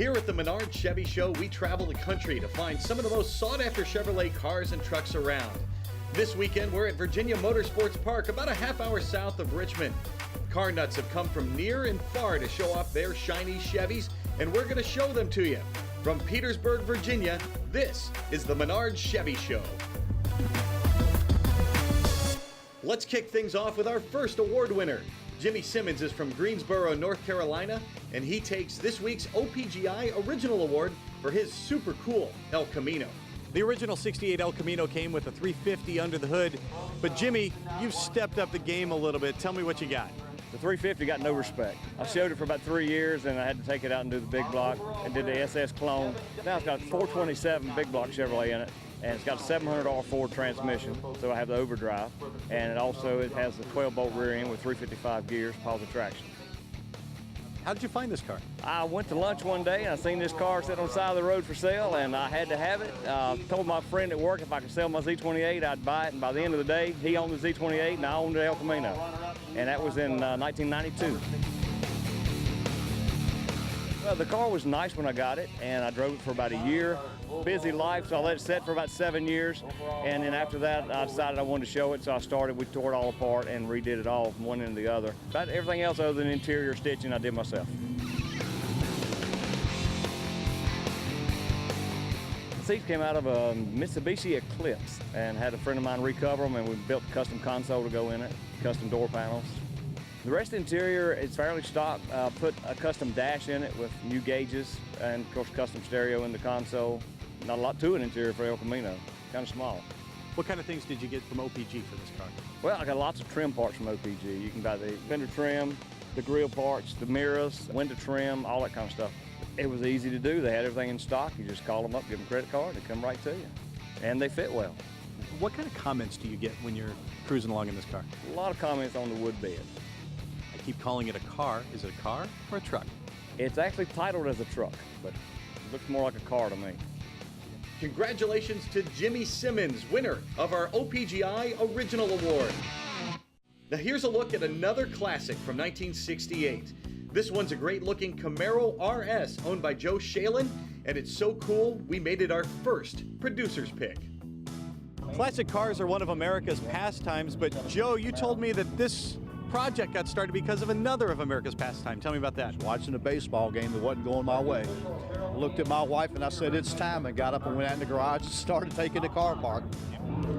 Here at the Menards Chevy Show, we travel the country to find some of the most sought-after Chevrolet cars and trucks around. This weekend, we're at Virginia Motorsports Park, about a half-hour south of Richmond. Car nuts have come from near and far to show off their shiny Chevys, and we're going to show them to you. From Petersburg, Virginia, this is the Menards Chevy Show. Let's kick things off with our first award winner. Jimmy Simmons is from Greensboro, North Carolina, and he takes this week's OPGI Original Award for his super cool El Camino. The original 68 El Camino came with a 350 under the hood, but Jimmy, you've stepped up the game a little bit. Tell me what you got. The 350 got no respect. I showed it for about 3 years, and I had to take it out and do the big block and did the SS clone. Now it's got a 427 big block Chevrolet in it, and it's got a 700R Ford transmission, so I have the overdrive, and it has a 12-bolt rear end with 355 gears, positive traction. How did you find this car? I went to lunch one day, and I seen this car sitting on the side of the road for sale, and I had to have it. Told my friend at work if I could sell my Z28, I'd buy it, and by the end of the day, he owned the Z28, and I owned the El Camino, and that was in 1992. Well, the car was nice when I got it, and I drove it for about a year. Busy life, so I let it set for about 7 years, and then after that, I decided I wanted to show it, so we tore it all apart and redid it all from one end to the other. About everything else other than interior stitching, I did myself. The seats came out of a Mitsubishi Eclipse, and had a friend of mine recover them, and we built a custom console to go in it, custom door panels. The rest of the interior is fairly stock. Put a custom dash in it with new gauges, and of course custom stereo in the console. Not a lot to an interior for El Camino, kind of small. What kind of things did you get from OPG for this car? Well, I got lots of trim parts from OPG. You can buy the fender trim, the grille parts, the mirrors, window trim, all that kind of stuff. It was easy to do. They had everything in stock. You just call them up, give them a credit card, they come right to you. And they fit well. What kind of comments do you get when you're cruising along in this car? A lot of comments on the wood bed. I keep calling it a car. Is it a car or a truck? It's actually titled as a truck, but it looks more like a car to me. Congratulations to Jimmy Simmons, winner of our OPGI Original Award. Now here's a look at another classic from 1968. This one's a great-looking Camaro RS owned by Joe Shalin, and it's so cool we made it our first producer's pick. Classic cars are one of America's pastimes, but Joe, you told me that this project got started because of another of America's pastime. Tell me about that. Watching a baseball game that wasn't going my way. I looked at my wife and I said, it's time, and got up and went out in the garage and started taking the car apart.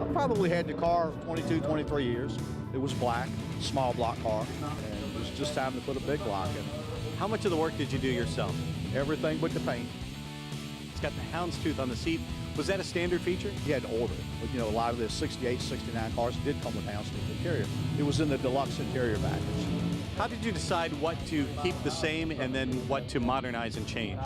I probably had the car 22, 23 years. It was black, small block car, and it was just time to put a big block in. How much of the work did you do yourself? Everything but the paint. It's got the houndstooth on the seat. Was that a standard feature? You had to order it. But, you know, a lot of the 68, 69 cars did come with houndstooth interior. It was in the deluxe interior package. How did you decide what to keep the same and then what to modernize and change?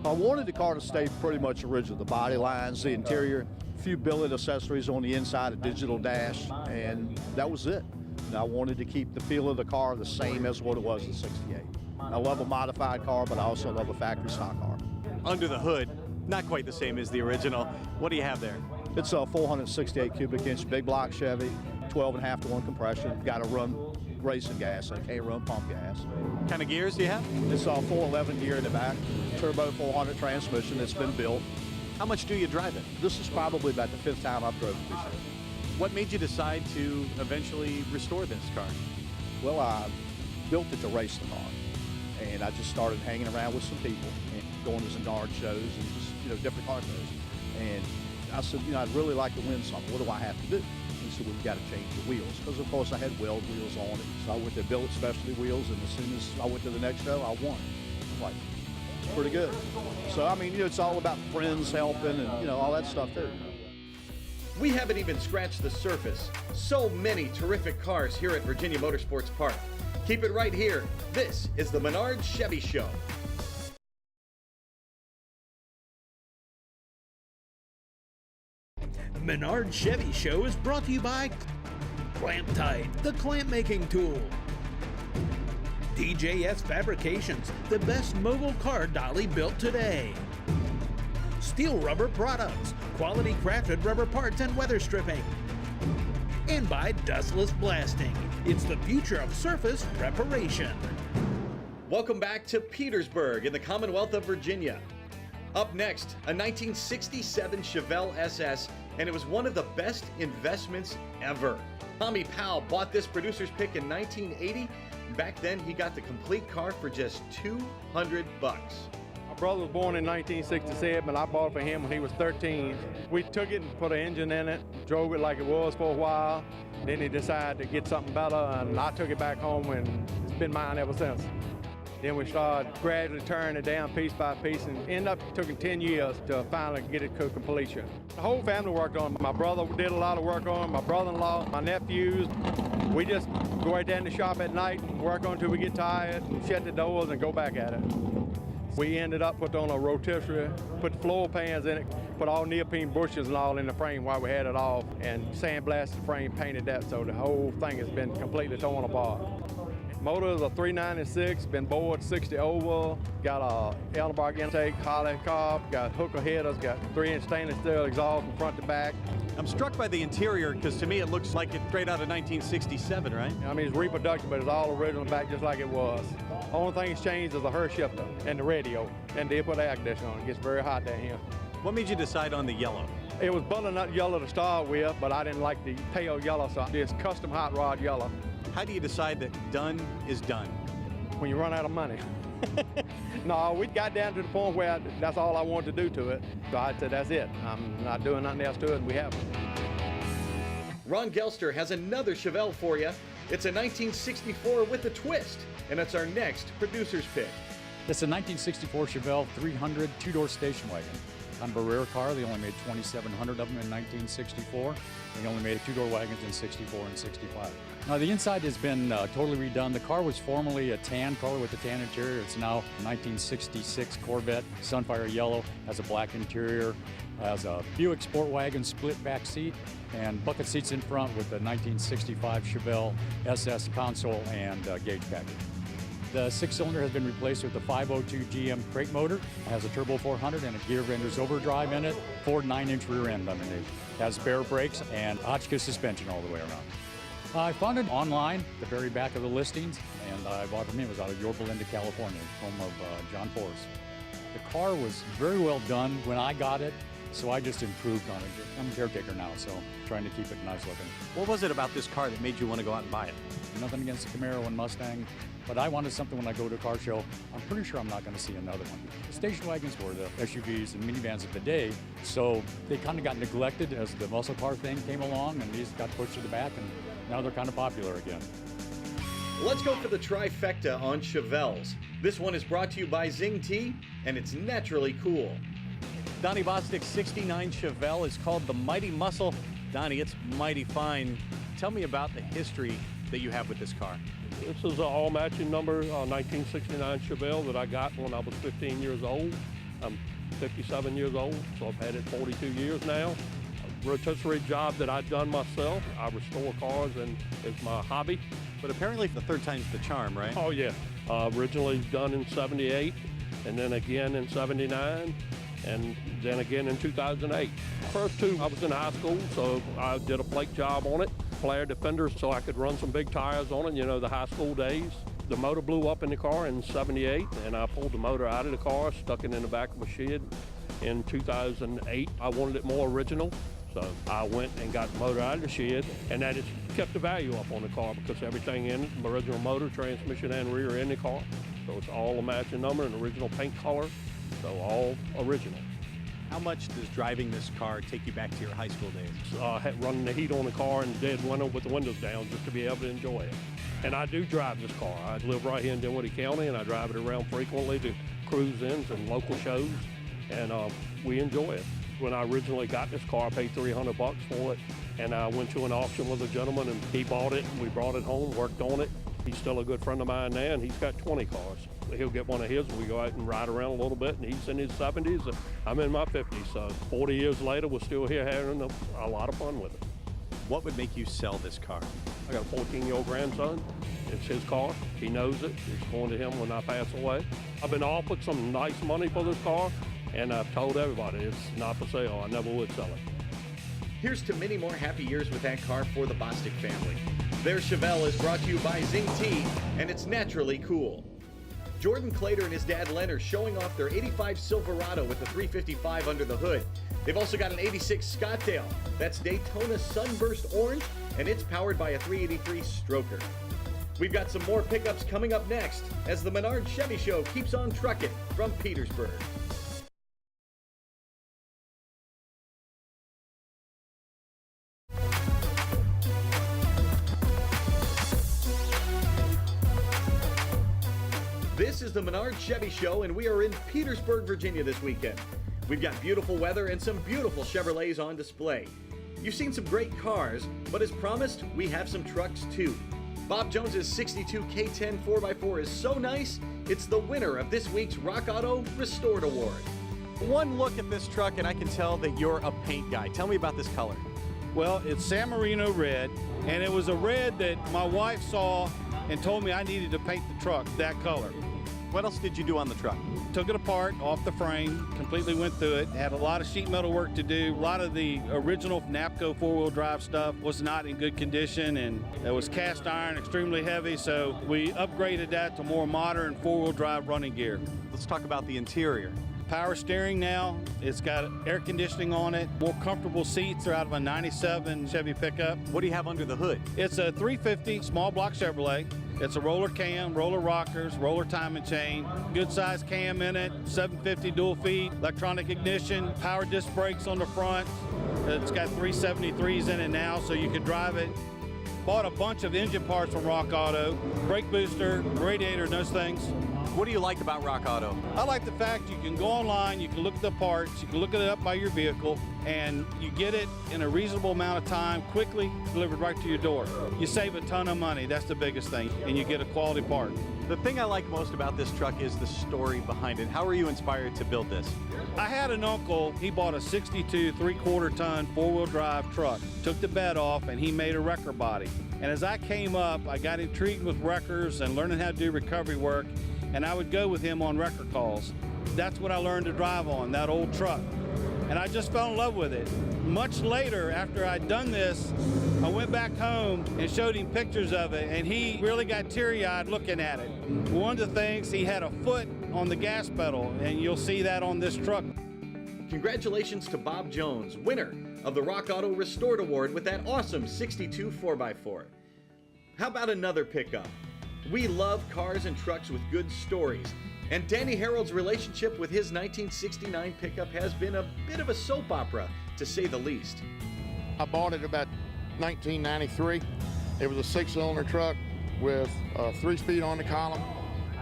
I wanted the car to stay pretty much original. The body lines, the interior, a few billet accessories on the inside, a digital dash, and that was it. And I wanted to keep the feel of the car the same as what it was in 68. I love a modified car, but I also love a factory stock car. Under the hood, not quite the same as the original. What do you have there? It's a 468 cubic inch big block Chevy, 12.5 to 1 compression. Got to run racing gas, and can't run pump gas. What kind of gears do you have? It's a 411 gear in the back, turbo 400 transmission that's been built. How much do you drive it? This is probably about the 5th time I've driven it this year. What made you decide to eventually restore this car? Well, I built it to race the car, and I just started hanging around with some people and going to some Menards shows and just, you know, different car shows. And I said, you know, I'd really like to win something. What do I have to do? He said, well, you've got to change the wheels. Because, of course, I had weld wheels on it. So I went to billet specialty wheels, and as soon as I went to the next show, I won. I'm like, it's pretty good. So, I mean, you know, it's all about friends helping and, you know, all that stuff, too. We haven't even scratched the surface. So many terrific cars here at Virginia Motorsports Park. Keep it right here. This is the Menards Chevy Show. Menards Chevy Show is brought to you by Clamp Tight, the clamp making tool. DJS Fabrications, the best mogul car dolly built today. Steel Rubber Products, quality crafted rubber parts and weather stripping. And by Dustless Blasting, it's the future of surface preparation. Welcome back to Petersburg in the Commonwealth of Virginia. Up next, a 1967 Chevelle SS, and it was one of the best investments ever. Tommy Powell bought this producer's pick in 1980. Back then, he got the complete car for just $200. My brother was born in 1967, and I bought it for him when he was 13. We took it and put an engine in it, drove it like it was for a while. Then he decided to get something better, and I took it back home, and it's been mine ever since. Then we started gradually tearing it down piece by piece, and ended up taking 10 years to finally get it to completion. The whole family worked on it. My brother did a lot of work on it, my brother-in-law, my nephews. We just go right down to the shop at night and work on it until we get tired, and shut the doors and go back at it. We ended up putting on a rotisserie, put floor pans in it, put all neoprene bushes and all in the frame while we had it off, and sandblasted the frame, painted that, so the whole thing has been completely torn apart. Motor is a 396, been bored 60 over, got a Ellenberg intake, Holly carb, got hooker headers, got 3-inch stainless steel exhaust from front to back. I'm struck by the interior because to me it looks like it's straight out of 1967, right? I mean, it's reproduction, but it's all original back just like it was. Only thing that's changed is the Hurst shifter and the radio, and they put air conditioner on. It gets very hot down here. What made you decide on the yellow? It was butternut yellow to start with, but I didn't like the pale yellow, so I did custom hot rod yellow. How do you decide that done is done? When you run out of money. No, we got down to the point where that's all I wanted to do to it. So I said, that's it. I'm not doing nothing else to it, and we haven't. Ron Gelster has another Chevelle for you. It's a 1964 with a twist, and it's our next producer's pick. It's a 1964 Chevelle 300 two-door station wagon. Kind of a rare car. They only made 2,700 of them in 1964. They only made two-door wagons in 64 and 65. Now, the inside has been totally redone. The car was formerly a tan color with a tan interior. It's now a 1966 Corvette, Sunfire yellow, has a black interior, has a Buick Sport Wagon split back seat, and bucket seats in front with the 1965 Chevelle SS console and gauge package. The six-cylinder has been replaced with the 502 GM crate motor. It has a turbo 400 and a gear vendor's overdrive in it. Ford 9-inch rear end underneath. It has spare brakes and Hotchkiss suspension all the way around. I found it online, the very back of the listings, and I bought it from him. It was out of Yorba Linda, California, home of John Forrest. The car was very well done when I got it, so I just improved on it. I'm a caretaker now, so trying to keep it nice looking. What was it about this car that made you want to go out and buy it? Nothing against the Camaro and Mustang, but I wanted something when I go to a car show. I'm pretty sure I'm not going to see another one. The station wagons were the SUVs and minivans of the day, so they kind of got neglected as the muscle car thing came along, and these got pushed to the back, and now they're kind of popular again. Let's go for the trifecta on Chevelles. This one is brought to you by Zing T, and it's naturally cool. Donnie Bostic's 69 Chevelle is called the Mighty Muscle. Donnie, it's mighty fine. Tell me about the history that you have with this car. This is an all-matching number 1969 Chevelle that I got when I was 15 years old. I'm 57 years old, so I've had it 42 years now. A rotisserie job that I've done myself. I restore cars, and it's my hobby. But apparently the third time's the charm, right? Oh, yeah. Originally done in 78, and then again in 79, and then again in 2008. First two, I was in high school, so I did a flake job on it. Flare defenders so I could run some big tires on it, you know, the high school days. The motor blew up in the car in 78, and I pulled the motor out of the car, stuck it in the back of a shed. In 2008, I wanted it more original, so I went and got the motor out of the shed, and that has kept the value up on the car because everything in it, the original motor, transmission, and rear in the car. So it's all a matching number and original paint color, so all original. How much does driving this car take you back to your high school days? Running the heat on the car and dead window with the windows down just to be able to enjoy it. And I do drive this car. I live right here in Dinwiddie County, and I drive it around frequently to cruise-ins and local shows, and we enjoy it. When I originally got this car, I paid $300 for it, and I went to an auction with a gentleman, and he bought it, and we brought it home, worked on it. He's still a good friend of mine now, and he's got 20 cars. He'll get one of his, and we go out and ride around a little bit, and he's in his 70s, and I'm in my 50s, so 40 years later, we're still here having a lot of fun with it. What would make you sell this car? I got a 14-year-old grandson. It's his car. He knows it. It's going to him when I pass away. I've been offered some nice money for this car, and I've told everybody it's not for sale. I never would sell it. Here's to many more happy years with that car for the Bostic family. Their Chevelle is brought to you by Zing T, and it's naturally cool. Jordan Clater and his dad Len are showing off their 85 Silverado with the 355 under the hood. They've also got an 86 Scottsdale. That's Daytona Sunburst Orange, and it's powered by a 383 Stroker. We've got some more pickups coming up next as the Menards Chevy Show keeps on trucking from Petersburg. This is the Menards Chevy Show, and we are in Petersburg, Virginia this weekend. We've got beautiful weather and some beautiful Chevrolets on display. You've seen some great cars, but as promised, we have some trucks too. Bob Jones's 62 K10 4x4 is so nice, it's the winner of this week's Rock Auto Restored Award. One look at this truck and I can tell that you're a paint guy. Tell me about this color. Well, it's San Marino red, and it was a red that my wife saw and told me I needed to paint the truck that color. What else did you do on the truck? Took it apart off the frame, completely went through it, had a lot of sheet metal work to do. A lot of the original NAPCO four-wheel drive stuff was not in good condition, and it was cast iron, extremely heavy, so we upgraded that to more modern four-wheel drive running gear. Let's talk about the interior. Power steering now, it's got air conditioning on it, more comfortable seats. They're out of a 97 Chevy pickup. What do you have under the hood? It's a 350 small block Chevrolet. It's a roller cam, roller rockers, roller timing chain, good size cam in it, 750 dual feet, electronic ignition, power disc brakes on the front. It's got 373s in it now, so you can drive it. Bought a bunch of engine parts from Rock Auto, brake booster, radiator, and those things. What do you like about Rock Auto? I like the fact you can go online, you can look at the parts, you can look it up by your vehicle, and you get it in a reasonable amount of time, quickly delivered right to your door. You save a ton of money, that's the biggest thing, and you get a quality part. The thing I like most about this truck is the story behind it. How were you inspired to build this? I had an uncle, he bought a 62 3/4 ton four-wheel drive truck, took the bed off, and he made a wrecker body. And as I came up, I got intrigued with wreckers and learning how to do recovery work, and I would go with him on wrecker calls. That's what I learned to drive on, that old truck. And I just fell in love with it. Much later, after I'd done this, I went back home and showed him pictures of it, and he really got teary-eyed looking at it. One of the things, he had a foot on the gas pedal, and you'll see that on this truck. Congratulations to Bob Jones, winner of the Rock Auto Restored Award with that awesome 62 4x4. How about another pickup? We love cars and trucks with good stories, and Danny Harold's relationship with his 1969 pickup has been a bit of a soap opera, to say the least. I bought it about 1993. It was a 6-cylinder truck with a 3-speed on the column.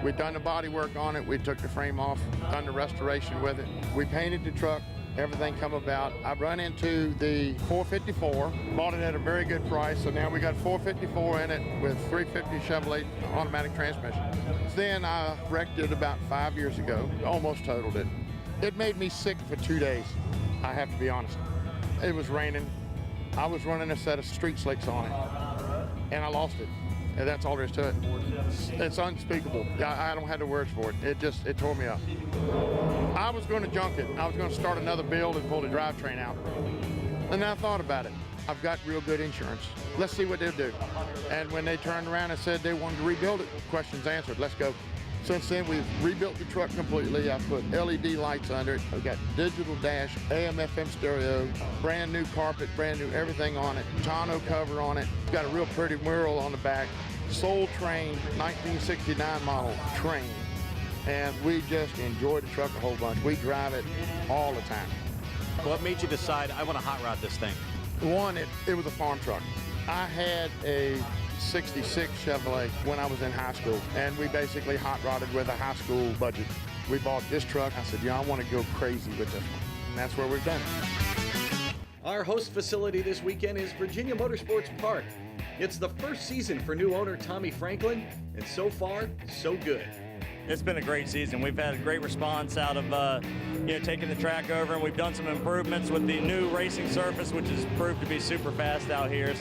We'd done the body work on it. We took the frame off, done the restoration with it. We painted the truck. Everything come about. I run into the 454, bought it at a very good price, so now we got 454 in it with 350 Chevrolet automatic transmission. Then I wrecked it about 5 years ago, almost totaled it. It made me sick for 2 days, I have to be honest. It was raining. I was running a set of street slicks on it, and I lost it. And that's all there is to it. It's unspeakable. I don't have the words for it. It tore me up. I was going to junk it. I was going to start another build and pull the drivetrain out. And then I thought about it. I've got real good insurance. Let's see what they'll do. And when they turned around and said they wanted to rebuild it, questions answered. Let's go. Since then, we've rebuilt the truck completely. I put LED lights under it. I've got digital dash, AM, FM stereo, brand new carpet, brand new everything on it, tonneau cover on it. Got a real pretty mural on the back. Soul Train 1969 model train. And we just enjoy the truck a whole bunch. We drive it all the time. What made you decide, I want to hot rod this thing? One, it was a farm truck. I had a 66 Chevrolet when I was in high school, and we basically hot rodded with a high school budget. We bought this truck. I said, I want to go crazy with this one. And that's where we've done it. Our host facility this weekend is Virginia Motorsports Park. It's the first season for new owner Tommy Franklin, and so far, so good. It's been a great season. We've had a great response out of taking the track over, and we've done some improvements with the new racing surface, which has proved to be super fast out here.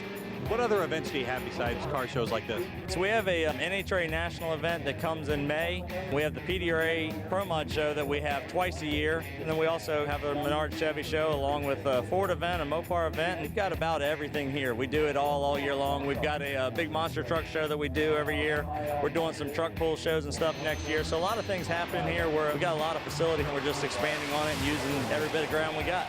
What other events do you have besides car shows like this? So we have a NHRA national event that comes in May. We have the PDRA Pro Mod show that we have twice a year. And then we also have a Menards Chevy show along with a Ford event, a Mopar event. And we've got about everything here. We do it all year long. We've got a big monster truck show that we do every year. We're doing some truck pull shows and stuff next year. So a lot of things happening here where we've got a lot of facility and we're just expanding on it and using every bit of ground we got.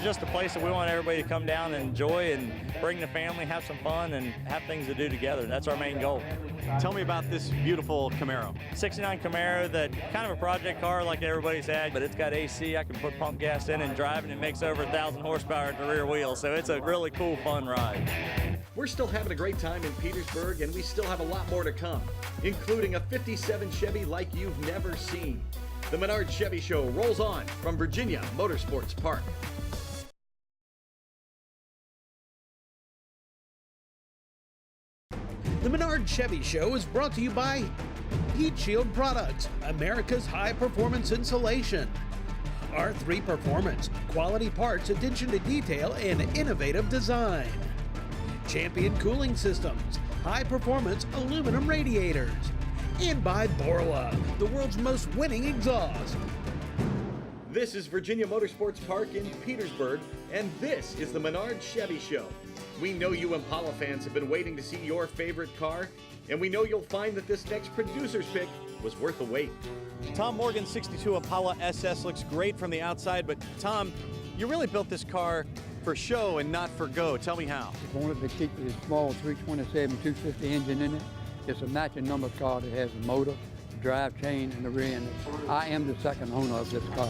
Just a place that we want everybody to come down and enjoy and bring the family, have some fun, and have things to do together. That's our main goal. Tell me about this beautiful Camaro. 69 Camaro, that kind of a project car like everybody's had, but it's got AC. I can put pump gas in and drive, and it makes over 1,000 horsepower at the rear wheel. So it's a really cool, fun ride. We're still having a great time in Petersburg, and we still have a lot more to come, including a 57 Chevy like you've never seen. The Menards Chevy Show rolls on from Virginia Motorsports Park. The Menards Chevy Show is brought to you by Heat Shield Products, America's high-performance insulation. R3 Performance, quality parts, attention to detail, and innovative design. Champion Cooling Systems, high-performance aluminum radiators. And by Borla, the world's most winning exhaust. This is Virginia Motorsports Park in Petersburg, and this is the Menards Chevy Show. We know you Impala fans have been waiting to see your favorite car, and we know you'll find that this next producer's pick was worth the wait. Tom Morgan's 62 Impala SS looks great from the outside, but Tom, you really built this car for show and not for go. Tell me how. I wanted to keep the small 327 250 engine in it. It's a matching number car that has a motor, drive chain, and the rear end. I am the second owner of this car.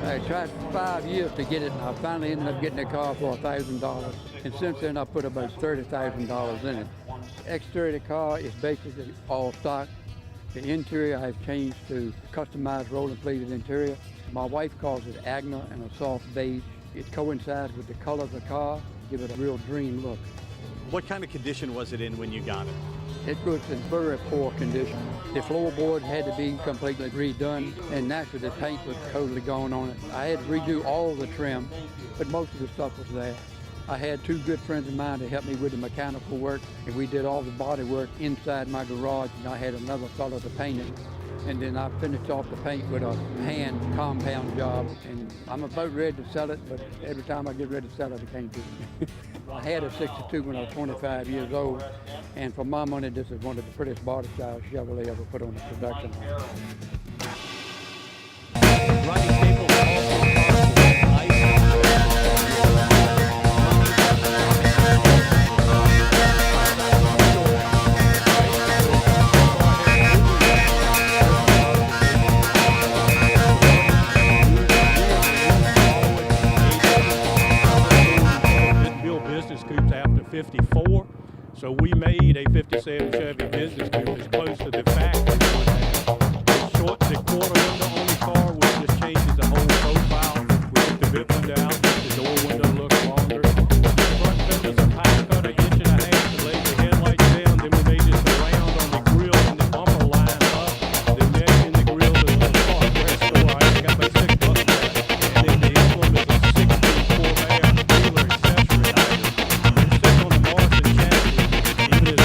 I tried for 5 years to get it, and I finally ended up getting the car for $1,000. And since then, I put about $30,000 in it. The exterior of the car is basically all stock. The interior I've changed to customized rolling plated interior. My wife calls it Agna and a soft beige. It coincides with the color of the car, give it a real dream look. What kind of condition was it in when you got it? It was in very poor condition. The floorboard had to be completely redone, and naturally the paint was totally gone on it. I had to redo all the trim, but most of the stuff was there. I had two good friends of mine to help me with the mechanical work, and we did all the body work inside my garage, and I had another fellow to paint it. And then I finished off the paint with a hand compound job, and I'm about ready to sell it, but every time I get ready to sell it, I can't do it. I had a 62 when I was 25 years old, and for my money, this is one of the prettiest body style Chevrolet ever put on the production line. Rodney Staples also business coupes after 54, so we made a 57 Chevy business coupe as close to the factory would have. It shortens the quarter window on the car, which just changes the whole profile. We took the bit window out, make the door window look longer. The front fender's a pipe cutter, 1.5 inches to lay the headlights down. Then we made this around on the grill and the bumper line up. The mesh in the grill is a spark restore. I got about $6 for that. And then the emblem is a 16 Corvair dealer accessory item. It's sitting on the Morrison chassis. Even as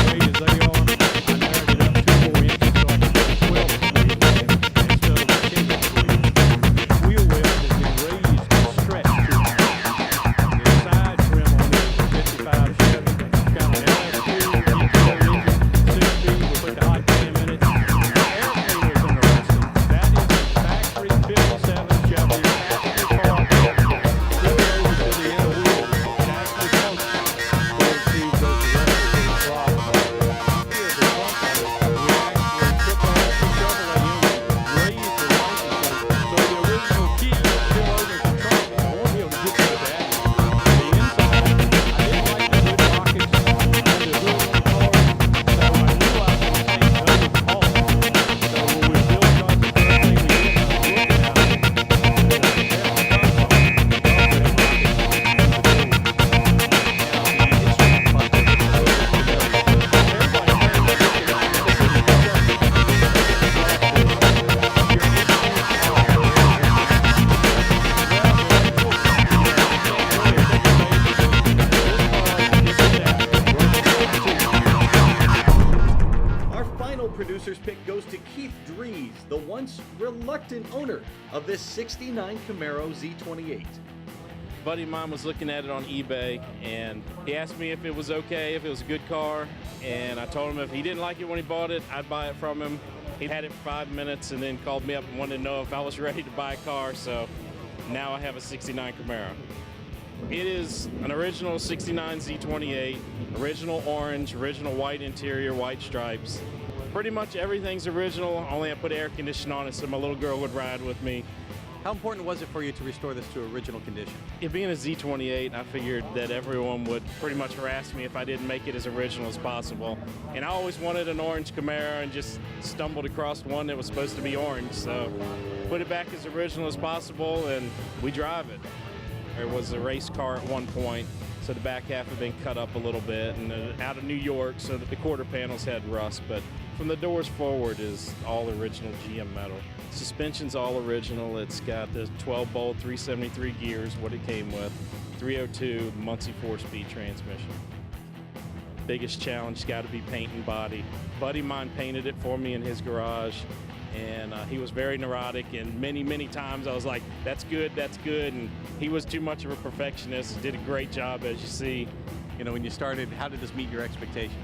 and owner of this 69 Camaro Z28. A buddy of mine was looking at it on eBay, and he asked me if it was okay, if it was a good car, and I told him if he didn't like it when he bought it, I'd buy it from him. He had it for 5 minutes and then called me up and wanted to know if I was ready to buy a car, so now I have a 69 Camaro. It is an original 69 Z28, original orange, original white interior, white stripes. Pretty much everything's original, only I put air conditioning on it so my little girl would ride with me. How important was it for you to restore this to original condition? It being a Z28, I figured that everyone would pretty much harass me if I didn't make it as original as possible. And I always wanted an orange Camaro and just stumbled across one that was supposed to be orange. So put it back as original as possible and we drive it. There was a race car at one point, so the back half had been cut up a little bit and out of New York, so that the quarter panels had rust. But from the doors forward is all original GM metal. Suspension's all original. It's got the 12-bolt 373 gears, what it came with, 302 Muncie 4-speed transmission. Biggest challenge got to be paint and body. A buddy of mine painted it for me in his garage, and he was very neurotic, and many times I was like, that's good, and he was too much of a perfectionist. Did a great job, as you see. You know, when you started, how did this meet your expectations?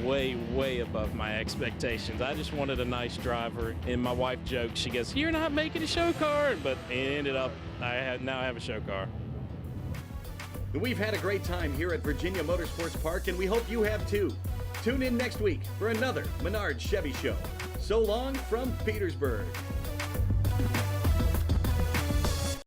Way above my expectations. I just wanted a nice driver, and my wife joked, she goes, you're not making a show car, but it ended up, now I have a show car. We've had a great time here at Virginia Motorsports Park, and we hope you have too. Tune in next week for another Menards Chevy Show. So long from Petersburg.